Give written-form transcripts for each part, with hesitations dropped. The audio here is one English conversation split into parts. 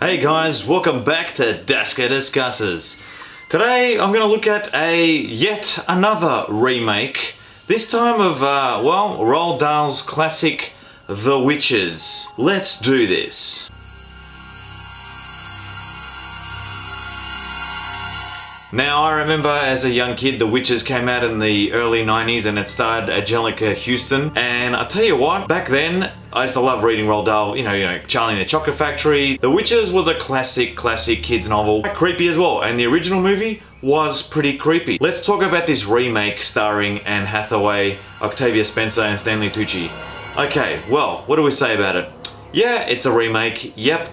Hey guys, welcome back to DASKA Discusses. Today I'm going to look at yet another remake, this time of, Roald Dahl's classic The Witches. Let's do this. Now, I remember as a young kid, The Witches came out in the early 90s and it starred Angelica Houston. And I tell you what, back then, I used to love reading Roald Dahl, you know, Charlie and the Chocolate Factory. The Witches was a classic kids novel. Quite creepy as well, and the original movie was pretty creepy. Let's talk about this remake starring Anne Hathaway, Octavia Spencer, and Stanley Tucci. Okay, well, what do we say about it? Yeah, it's a remake. Yep,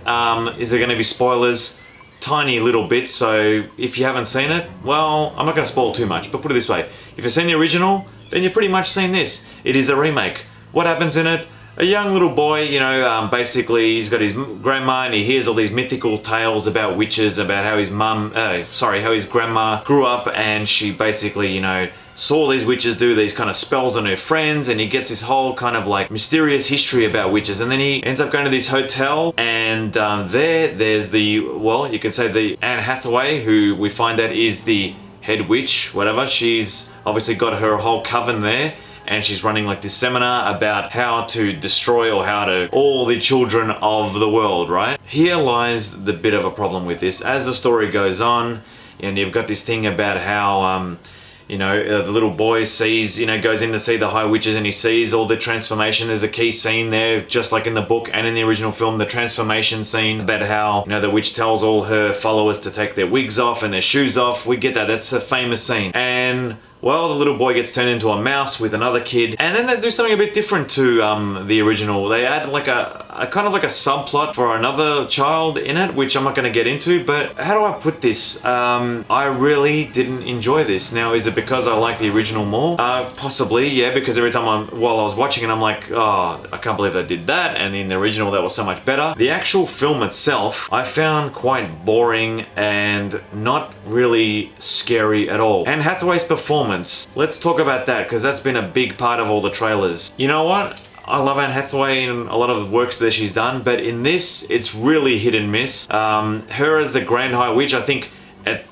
is there gonna be spoilers? Tiny little bit, so if you haven't seen it, well, I'm not going to spoil too much, but put it this way, if you've seen the original, then you've pretty much seen this. It is a remake. What happens in it? A young little boy, basically he's got his grandma and he hears all these mythical tales about witches, about how his how his grandma grew up and she basically, saw these witches do these kind of spells on her friends, and he gets this whole kind of like mysterious history about witches. And then he ends up going to this hotel, and there's you could say the Anne Hathaway, who we find out is the head witch, whatever. She's obviously got her whole coven there, and she's running like this seminar about how to destroy all the children of the world, right? Here lies the bit of a problem with this. As the story goes on, and you've got this thing about how the little boy sees, goes in to see the High Witches, and he sees all the transformation. There's a key scene there, just like in the book and in the original film, the transformation scene about how, the witch tells all her followers to take their wigs off and their shoes off. We get that. That's a famous scene. And well, the little boy gets turned into a mouse with another kid, and then they do something a bit different to the original. They add like a kind of like a subplot for another child in it, which I'm not going to get into, but how do I put this? I really didn't enjoy this. Now, is it because I like the original more? Possibly, yeah, because every time while I was watching it, I'm like, oh, I can't believe I did that, and in the original that was so much better. The actual film itself, I found quite boring and not really scary at all. Anne Hathaway's performance, let's talk about that, because that's been a big part of all the trailers. You know what? I love Anne Hathaway and a lot of the works that she's done, but in this, it's really hit and miss. Her as the Grand High Witch, I think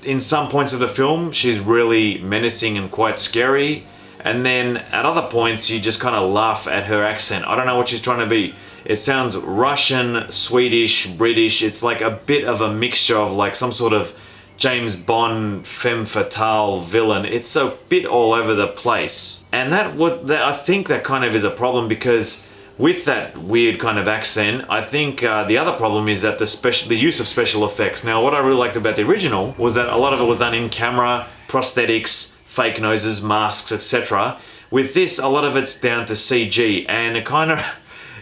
in some points of the film, she's really menacing and quite scary. And then at other points, you just kind of laugh at her accent. I don't know what she's trying to be. It sounds Russian, Swedish, British. It's like a bit of a mixture of like some sort of James Bond femme fatale villain. It's a bit all over the place. And I think that kind of is a problem, because with that weird kind of accent, I think the other problem is that the use of special effects. Now, what I really liked about the original was that a lot of it was done in camera, prosthetics, fake noses, masks, etc. With this, a lot of it's down to CG, and it kind of,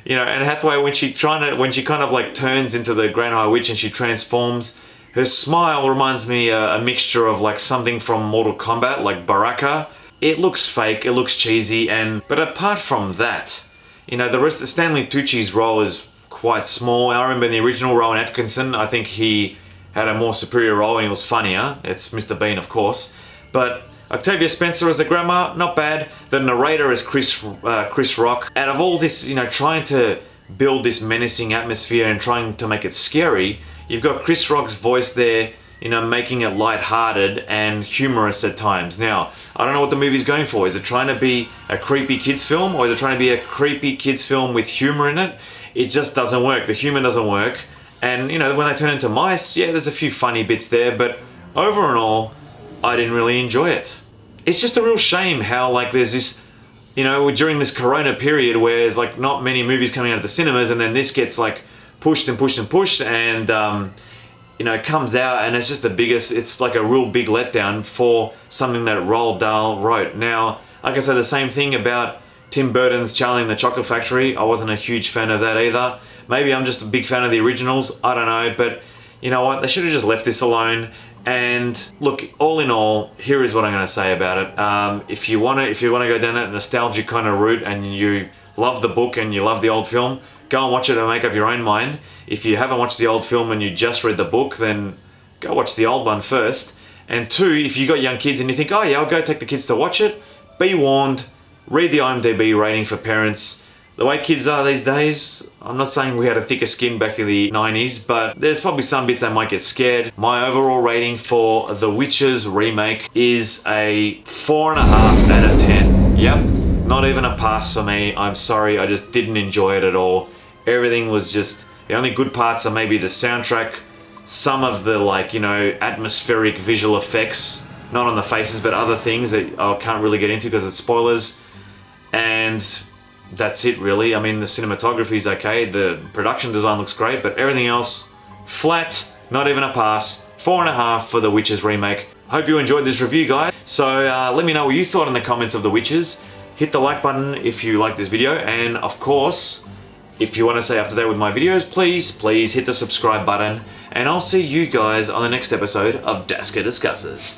Anne Hathaway, when she kind of like turns into the Grand High Witch and she transforms, her smile reminds me a mixture of like something from Mortal Kombat, like Baraka. It looks fake, it looks cheesy, but apart from that, the rest of Stanley Tucci's role is quite small. I remember in the original Rowan Atkinson, I think he had a more superior role and he was funnier. It's Mr. Bean, of course. But Octavia Spencer as the grandma, not bad. The narrator is Chris Rock. Out of all this, trying to build this menacing atmosphere and trying to make it scary, you've got Chris Rock's voice there, making it lighthearted and humorous at times. Now, I don't know what the movie's going for. Is it trying to be a creepy kids film, or is it trying to be a creepy kids film with humor in it? It just doesn't work. The humor doesn't work. And, when they turn into mice, yeah, there's a few funny bits there, but overall, I didn't really enjoy it. It's just a real shame how, like, there's this, during this Corona period where there's, like, not many movies coming out of the cinemas, and then this gets, like, pushed and pushed and pushed, and it comes out and it's just it's like a real big letdown for something that Roald Dahl wrote. Now, I can say the same thing about Tim Burton's Charlie and the Chocolate Factory. I wasn't a huge fan of that either. Maybe I'm just a big fan of the originals, I don't know, but you know what, they should have just left this alone. And look, all in all, here is what I'm going to say about it. If you want to go down that nostalgic kind of route and you love the book and you love the old film, go and watch it and make up your own mind. If you haven't watched the old film and you just read the book, then go watch the old one first. And two, if you got young kids and you think, oh yeah, I'll go take the kids to watch it, be warned, read the IMDb rating for parents. The way kids are these days, I'm not saying we had a thicker skin back in the 90s, but there's probably some bits they might get scared. My overall rating for The Witches remake is a 4.5 out of 10. Yep, not even a pass for me. I'm sorry, I just didn't enjoy it at all. Everything was just, the only good parts are maybe the soundtrack, some of the like, you know, atmospheric visual effects, not on the faces, but other things that I can't really get into because it's spoilers. And that's it really. I mean, the cinematography is okay, the production design looks great, but everything else, flat, not even a pass. 4.5 for The Witches remake. Hope you enjoyed this review, guys. So let me know what you thought in the comments of The Witches. Hit the like button if you like this video, and of course, if you want to stay up to date with my videos, please hit the subscribe button, and I'll see you guys on the next episode of DASKA Discusses.